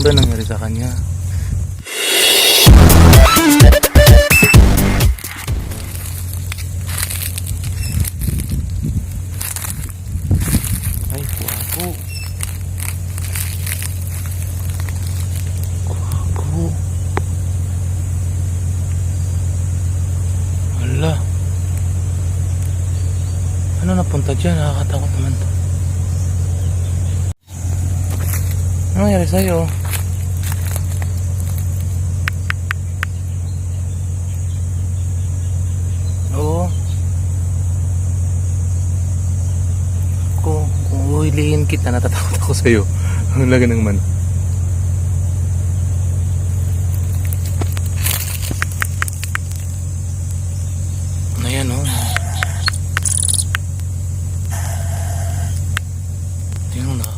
ba nangyari sa kanya? Ay, guwapo. Guwapo. Hala. Ano napunta dyan? Nakakatakot naman to. Ano nangyari sa'yo? Oo. Kung uhilihin kita, natatakot ako sa'yo. Hulaga ng man. Ayan o. Tingnan na.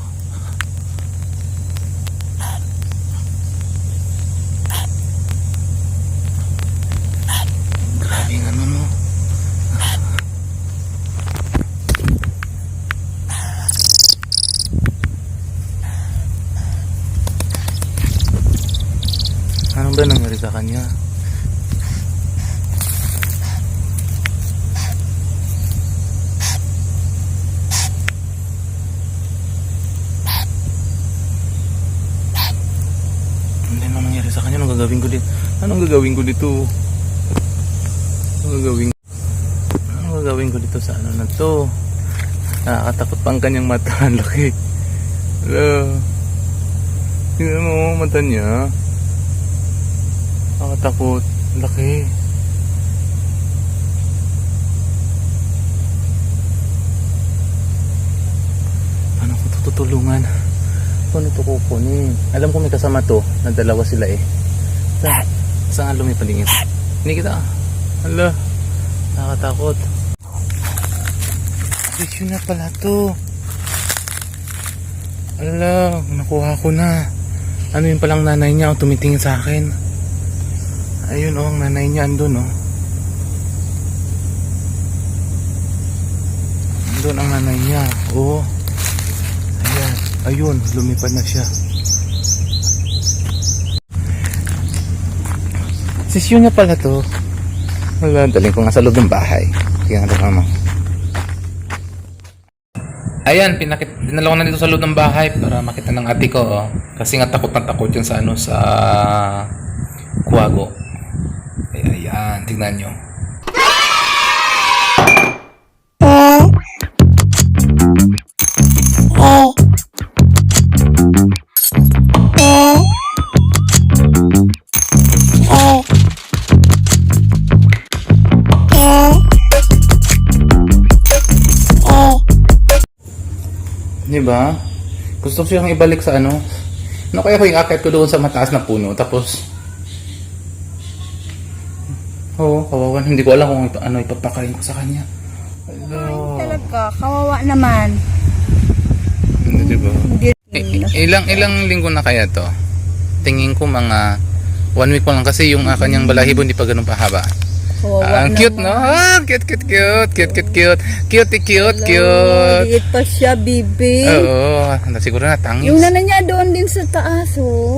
Grabe nga ano no. Ano ba nangyari sa kanya? Ano nangyari sa kanya? Anong gagawin ko dito? Anong gagawin ko dito? Anong gagawin ko dito sa ano na to? Nakakatakot pa ang kanyang mata. Ang laki. Hello. Tingnan mo mata niya. Nakakatakot. Ang laki. Paano ko ito tutulungan? Paano ito kukunin? Alam ko may kasama to. Na dalawa sila eh. Saan nga lumipalingit? Hindi kita. Hala. Nakakatakot. Yun na pala to. Hala. Nakuha ko na. Ano yung palang nanay niya? Tumitingin sa akin. Ayun oh. Ang nanay niya andun oh. Andun ang nanay niya. Oh. Ayan. Ayun. Lumipad na siya. Sisyo niya pala to. Wala, daling ko nga sa loob ng bahay. Kaya nga mama. Ayan, dinala ko na dito sa loob ng bahay para makita ng ate ko. Oh. Kasi nga takot na takot yun sa ano, sa kuwago. Ayan, tignan nyo. Diba? Gusto ko siyang ibalik sa ano. Ano kaya ko i-akit ko doon sa mataas na puno. Tapos kawawan. Hindi ko alam kung ano ipapakain ko sa kanya. Hello. Talaga, kawawa naman. Diba? Ilang linggo na kaya to? Tingin ko mga 1 week pa lang kasi yung kanyang balahibo hindi pa ganun pahaba. Ang cute no? Cute. Liit pa siya, bibi. Oo, siguro na tangis. Yung nanay niya doon din sa taas, oh.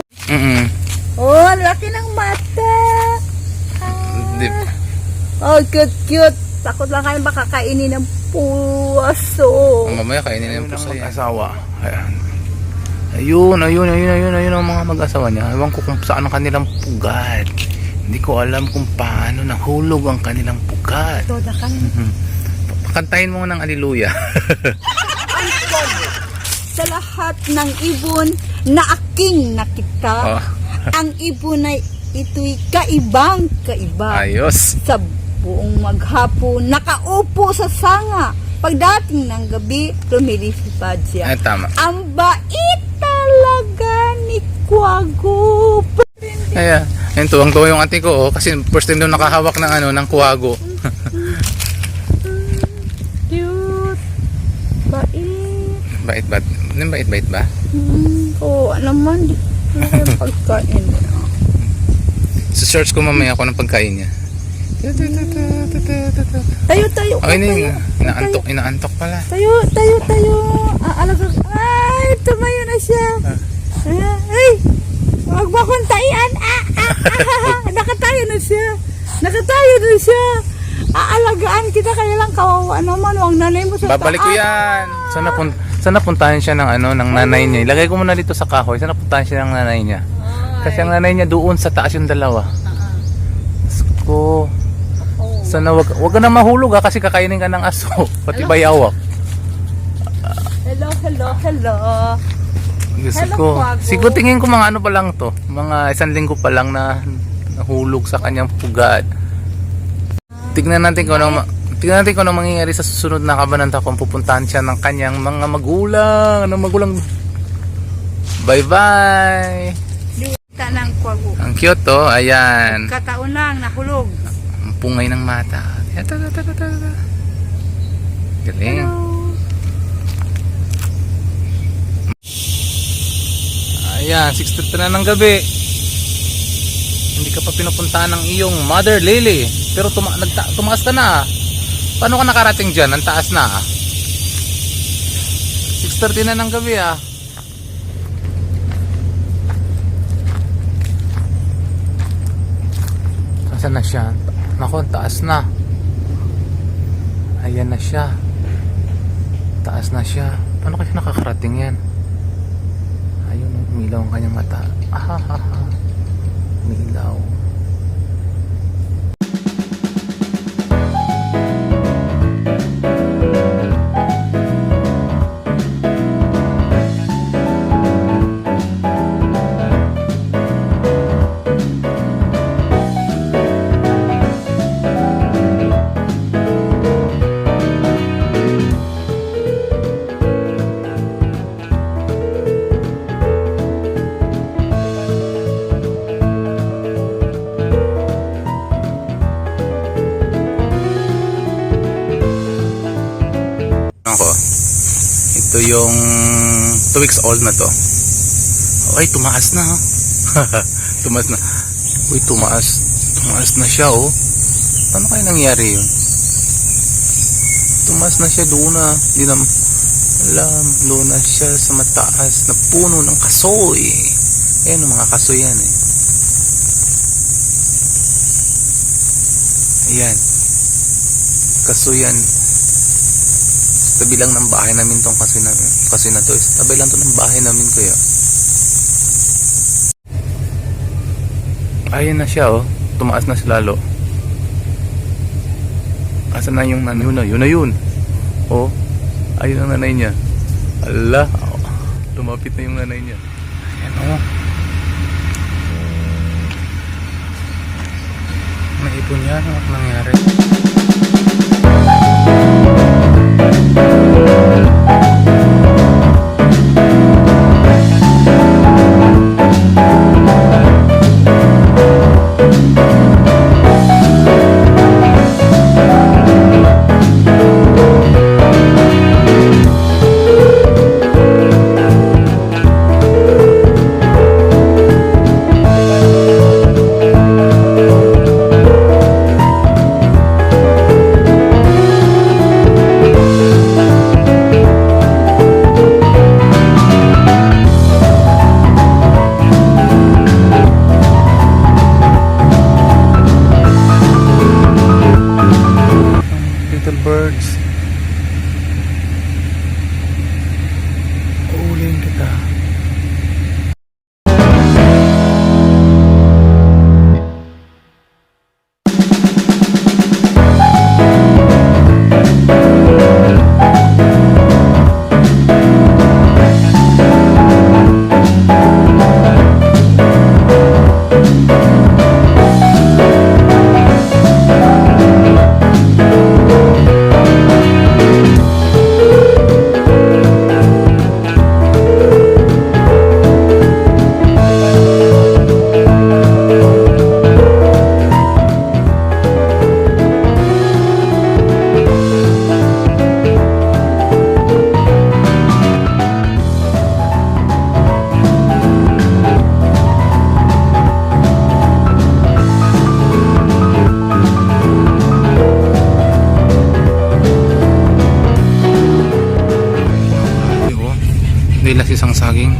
Oh, ang laki ng mata. Oh, cute. Takot lang kayo baka kainin ng puso. Mamaya kainin na yung puso yan. Mag-asawa. Ayun ang mga mag-asawa niya. Ewan ko kung saan ang kanilang pugad. Hindi ko alam kung paano nahulog ang kanilang pugad. Ito na kami. Kantahin mo ng Hallelujah. Sa lahat ng ibon na aking nakita, ang ibon ay ito'y kaibang-kaiba. Ayos. Sa buong maghapon, nakaupo sa sanga. Pagdating ng gabi, lumilipad siya. Ay, tama. Ang bait talaga ni Kuwago. Ayan. Ayun, tuwang-tuwa yung ate ko, kasi first time daw nakahawak ng ano, ng kuwago. Cute. Bait. Bait ba? Oo, naman. Pagkain. So-search ko mamaya ako ng pagkain niya. Tayo. Okay na, inaantok pala. Tayo. Alaga. Ay, tumayo na siya. Ay. Huwag mo akong tayan. Nakatayo na siya. Nakatayo na siya. Aalagaan kita, kaya lang kawawa naman. Huwag nanay mo sa Babalik ko taas. yan. Sana puntahan siya ng ng nanay niya. Ilagay ko muna dito sa kahoy. Sana puntahan siya ng nanay niya. Kasi ang nanay niya doon sa taas yung dalawa. Diyos ko. Sana wag ka na mahulog ha, kasi kakainin ka ng aso. Pati bayawak. Hello, hello, hello. Diyos Hello, ko. Kwago. Siguro tingin ko mga ano pa lang to. Mga 1 linggo pa lang na nahulog sa kanyang pugad. Tignan natin kung ano mangyayari sa susunod na kabanata kung pupuntahan siya ng kanyang mga magulang. Bye-bye! Liwita ng kwago. Ang cute to, ayan. Kataon lang, nahulog. Ang pungay ng mata. Galing. Ayan, 6:30 na ng gabi. Hindi ka pa pinupuntahan ng iyong Mother Lily. Pero tumaas ka na. Paano ka nakarating dyan? Ang taas na. 6:30 na ng gabi ah. Asan na siya? Naku, ang taas na. Ayan na siya. Taas na siya. Paano kasi nakakarating yan? Ayun, umilaw ang kanyang mata. Ahahaha. Umilaw. Ako. Ito yung 2 weeks old na to. Ay, tumaas na. Tumaas na. Uy, tumaas. Tumaas na siya, oh. Paano kaya nangyari yun? Tumaas na siya doon na. Hindi na alam. Doon na siya sa mataas na puno ng kasoy. Ayan, mga kasoy yan, eh. Ayan. Kasoy yan. Tabi lang ng bahay namin tong kasi na to. Tabi lang to ng bahay namin kaya. Ayun na siya, oh. Tumaas na siya lalo. Asan na yung nanay? Yun na yun. Oh. Ayun ang nanay niya. Ala. Oh. Lumapit na yung nanay niya. Ayan, oh. Naipon yan. Ano nangyari? Little birds. Uling kita. Dilas isang saging.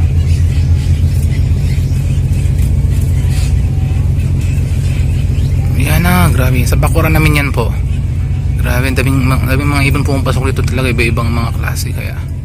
grabe. Sa bakuran namin yan po. Grabe, daming mga ibon pumapasok dito talaga. Iba-ibang mga klase. Kaya